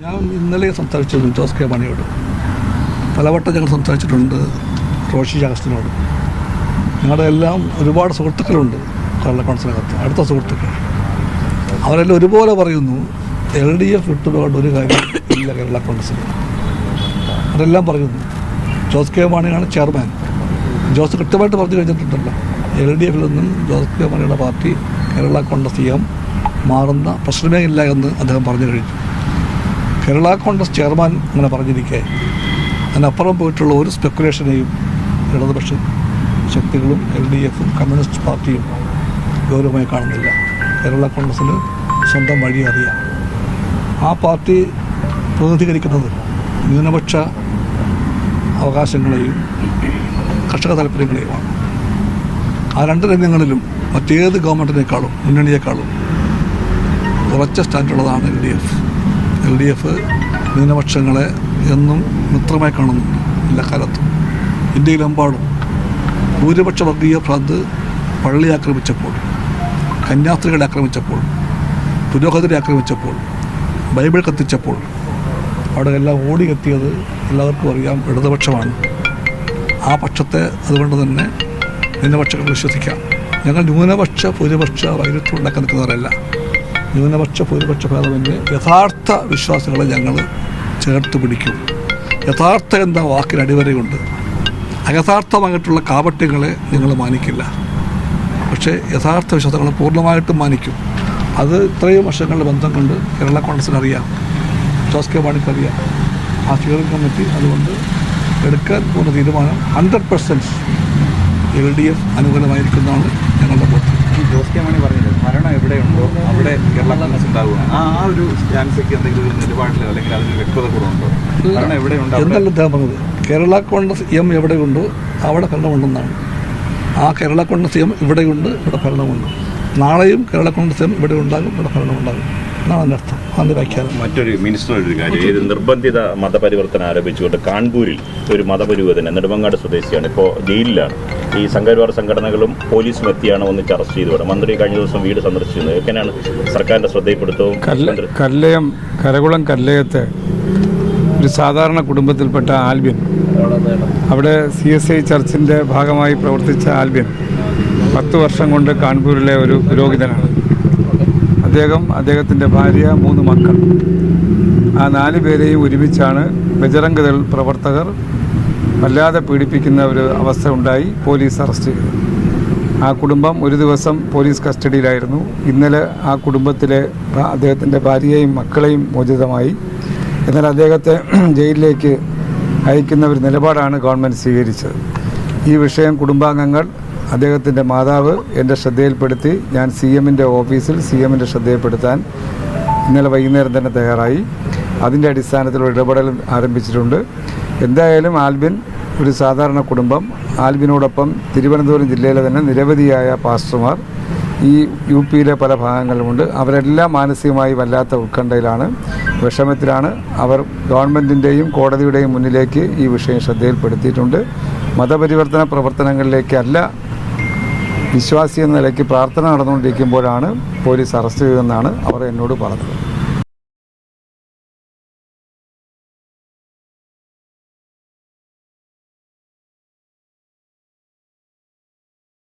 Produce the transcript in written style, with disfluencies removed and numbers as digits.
ഞാൻ ഇന്നലെ സംസാരിച്ചിരുന്നു ജോസ് കെ മാണിയോട്. പലവട്ടം ഞങ്ങൾ സംസാരിച്ചിട്ടുണ്ട് റോഷി അഗസ്റ്റിനോട്. ഞങ്ങളുടെ എല്ലാം ഒരുപാട് സുഹൃത്തുക്കളുണ്ട് കേരള കോൺഗ്രസിനകത്ത്, അടുത്ത സുഹൃത്തുക്കൾ. അവരെല്ലാം ഒരുപോലെ പറയുന്നു LDF വിട്ടുപോകേണ്ട ഒരു കാര്യം ഇല്ല കേരള കോൺഗ്രസിൽ. അതെല്ലാം പറയുന്നു. ജോസ് കെ മാണിയാണ് ചെയർമാൻ. ജോസ് കൃത്യമായിട്ട് പറഞ്ഞു കഴിഞ്ഞിട്ടുണ്ടല്ലോ, LDFിൽ നിന്നും ജോസ് കെ മാണിയുടെ പാർട്ടി കേരള കോൺഗ്രസ് മാറുന്ന പ്രശ്നമേ ഇല്ല എന്ന് അദ്ദേഹം പറഞ്ഞു കഴിഞ്ഞു. കേരള കോൺഗ്രസ് ചെയർമാൻ അങ്ങനെ പറഞ്ഞിരിക്കെ അതിനപ്പുറം പോയിട്ടുള്ള ഒരു സ്പെക്കുലേഷനെയും ഇടതുപക്ഷ ശക്തികളും LDFും കമ്മ്യൂണിസ്റ്റ് പാർട്ടിയും ഗൗരവമായി കാണുന്നില്ല. കേരള കോൺഗ്രസ്സിന് സ്വന്തം വഴി അറിയാം. ആ പാർട്ടി പ്രതിനിധീകരിക്കുന്നത് ന്യൂനപക്ഷ അവകാശങ്ങളെയും കർഷക താല്പര്യങ്ങളെയുമാണ്. ആ രണ്ട് രംഗങ്ങളിലും മറ്റേത് ഗവൺമെൻറ്റിനേക്കാളും മുന്നണിയേക്കാളും ഉറച്ച സ്റ്റാൻഡുള്ളതാണ് LDF. ന്യൂനപക്ഷങ്ങളെ എന്നും മിത്രമായി കാണുന്നുണ്ട് എല്ലാ കാലത്തും. ഇന്ത്യയിലെമ്പാടും ഭൂരിപക്ഷ വർഗീയ ഭ്രാന്ത് പള്ളി ആക്രമിച്ചപ്പോൾ, കന്യാസ്ത്രീകളെ ആക്രമിച്ചപ്പോൾ, പുരോഹിതരെ ആക്രമിച്ചപ്പോൾ, ബൈബിൾ കത്തിച്ചപ്പോൾ അവിടെ എല്ലാം ഓടിയെത്തിയത് എല്ലാവർക്കും അറിയാം ഇടതുപക്ഷമാണ്. ആ പക്ഷത്തെ അതുകൊണ്ട് തന്നെ ന്യൂനപക്ഷങ്ങൾ വിശ്വസിക്കാം. ഞങ്ങൾ ന്യൂനപക്ഷ ഭൂരിപക്ഷ വൈരുദ്ധ്യം ഉണ്ടാക്കാൻ നിൽക്കുന്നവരല്ല. ന്യൂനപക്ഷ ഭൂരിപക്ഷ ഭേദമന്യേ യഥാർത്ഥ വിശ്വാസികളെ ഞങ്ങൾ ചേർത്ത് പിടിക്കും. യഥാർത്ഥ എന്ന വാക്കിന് അടിവരയുണ്ട്. അയഥാർത്ഥമായിട്ടുള്ള കാപട്യങ്ങളെ നിങ്ങൾ മാനിക്കില്ല, പക്ഷേ യഥാർത്ഥ വിശ്വാസങ്ങളെ പൂർണ്ണമായിട്ടും മാനിക്കും. അത് ഇത്രയും വർഷങ്ങളുടെ ബന്ധം കൊണ്ട് കേരള കോൺഗ്രസിനറിയാം, ജോസ് കെ മാണിക്കറിയാം. ആ സ്റ്റിയറിംഗ് കമ്മിറ്റി അതുകൊണ്ട് എടുക്കാൻ പോകുന്ന തീരുമാനം 100% LDF അനുകൂലമായിരിക്കുന്നതാണ് ഞങ്ങളുടെ ബോധ്യം. ഈ ജോസ് കെ മാണി പറഞ്ഞത് ഭരണം എവിടെയുണ്ടോ അവിടെ കേരള കോൺഗ്രസ് ഉണ്ടാകുക, ആ ഒരു സ്റ്റാൻസൊക്കെ എന്തെങ്കിലും ഒരു നിലപാടിലോ അല്ലെങ്കിൽ അതിന് വ്യക്തത കുറവുണ്ടോ? ഭരണം എവിടെയുണ്ടോ എന്നല്ല അദ്ദേഹം പറഞ്ഞത്. കേരള കോൺഗ്രസ് എവിടെയുണ്ടോ അവിടെ ഭരണമുണ്ടെന്നാണ്. ആ കേരള കോൺഗ്രസ് ഇവിടെയുണ്ട്, ഇവിടെ ഭരണമുണ്ട്. നാളെയും കേരള കോൺഗ്രസ് ഇവിടെ ഉണ്ടാകും, ഇവിടെ ഭരണമുണ്ടാകും എന്നാണ് അതിൻ്റെ അർത്ഥം. അതിൻ്റെ വ്യാഖ്യാനം. മറ്റൊരു മിനിസ്റ്ററുടെ ഒരു കാര്യം, ഇത് നിർബന്ധിത മതപരിവർത്തനം ആരോപിച്ചുകൊണ്ട് കാൺപൂരിൽ ഒരു മതപരിവർത്തനം, നെടുമങ്ങാട് സ്വദേശിയാണ്, ഇപ്പോൾ ജയിലിലാണ്. ഈ സംഘപരിവാർ സംഘടനകളും പോലീസും എത്തിയാണ് ഒന്നിച്ച് അറസ്റ്റ് ചെയ്തത്. മന്ത്രി കഴിഞ്ഞ ദിവസം വീട് സന്ദർശിക്കുന്നത് എങ്ങനെയാണ് സർക്കാരിൻ്റെ ശ്രദ്ധയിൽപ്പെടുത്തവും? കരകുളം കല്ലയത്ത് ഒരു സാധാരണ കുടുംബത്തിൽപ്പെട്ട ആൽബിൻ, അവിടെ CSI ചർച്ചിൻ്റെ ഭാഗമായി പ്രവർത്തിച്ച ആൽബിൻ 10 വർഷം കൊണ്ട് കാൺപൂരിലെ ഒരു പുരോഹിതനാണ്. അദ്ദേഹത്തിൻ്റെ ഭാര്യ 3 മക്കൾ, ആ 4 പേരെയും ഒരുമിച്ചാണ് ബജറംഗ് ദൾ പ്രവർത്തകർ വല്ലാതെ പീഡിപ്പിക്കുന്ന ഒരു അവസ്ഥ ഉണ്ടായി പോലീസ് അറസ്റ്റ് ചെയ്തു. ആ കുടുംബം ഒരു ദിവസം പോലീസ് കസ്റ്റഡിയിലായിരുന്നു. ഇന്നലെ ആ കുടുംബത്തിലെ അദ്ദേഹത്തിൻ്റെ ഭാര്യയെയും മക്കളെയും മോചിതമായി. എന്നാൽ അദ്ദേഹത്തെ ജയിലിലേക്ക് അയക്കുന്ന ഒരു നിലപാടാണ് ഗവൺമെൻറ് സ്വീകരിച്ചത്. ഈ വിഷയം കുടുംബാംഗങ്ങൾ, അദ്ദേഹത്തിൻ്റെ മാതാവ് എൻ്റെ ശ്രദ്ധയിൽപ്പെടുത്തി. ഞാൻ CMൻ്റെ ഓഫീസിൽ CMൻ്റെ ശ്രദ്ധയിൽപ്പെടുത്താൻ ഇന്നലെ വൈകുന്നേരം തന്നെ തയ്യാറായി. അതിൻ്റെ അടിസ്ഥാനത്തിലുള്ള ഇടപെടൽ ആരംഭിച്ചിട്ടുണ്ട്. എന്തായാലും ആൽബിൻ ഒരു സാധാരണ കുടുംബം. ആൽബിനോടൊപ്പം തിരുവനന്തപുരം ജില്ലയിലെ തന്നെ നിരവധിയായ പാസ്റ്റർമാർ ഈ UPയിലെ പല ഭാഗങ്ങളിലുമുണ്ട്. അവരെല്ലാം മാനസികമായി വല്ലാത്ത ഉത്കണ്ഠയിലാണ്, വിഷമത്തിലാണ്. അവർ ഗവൺമെൻറ്റിൻ്റെയും കോടതിയുടെയും മുന്നിലേക്ക് ഈ വിഷയം ശ്രദ്ധയിൽപ്പെടുത്തിയിട്ടുണ്ട്. മതപരിവർത്തന പ്രവർത്തനങ്ങളിലേക്കല്ല, വിശ്വാസി എന്ന നിലയ്ക്ക് പ്രാർത്ഥന നടന്നുകൊണ്ടിരിക്കുമ്പോഴാണ് പോലീസ് അറസ്റ്റ് ചെയ്തതെന്നാണ് അവർ എന്നോട് പറഞ്ഞത്.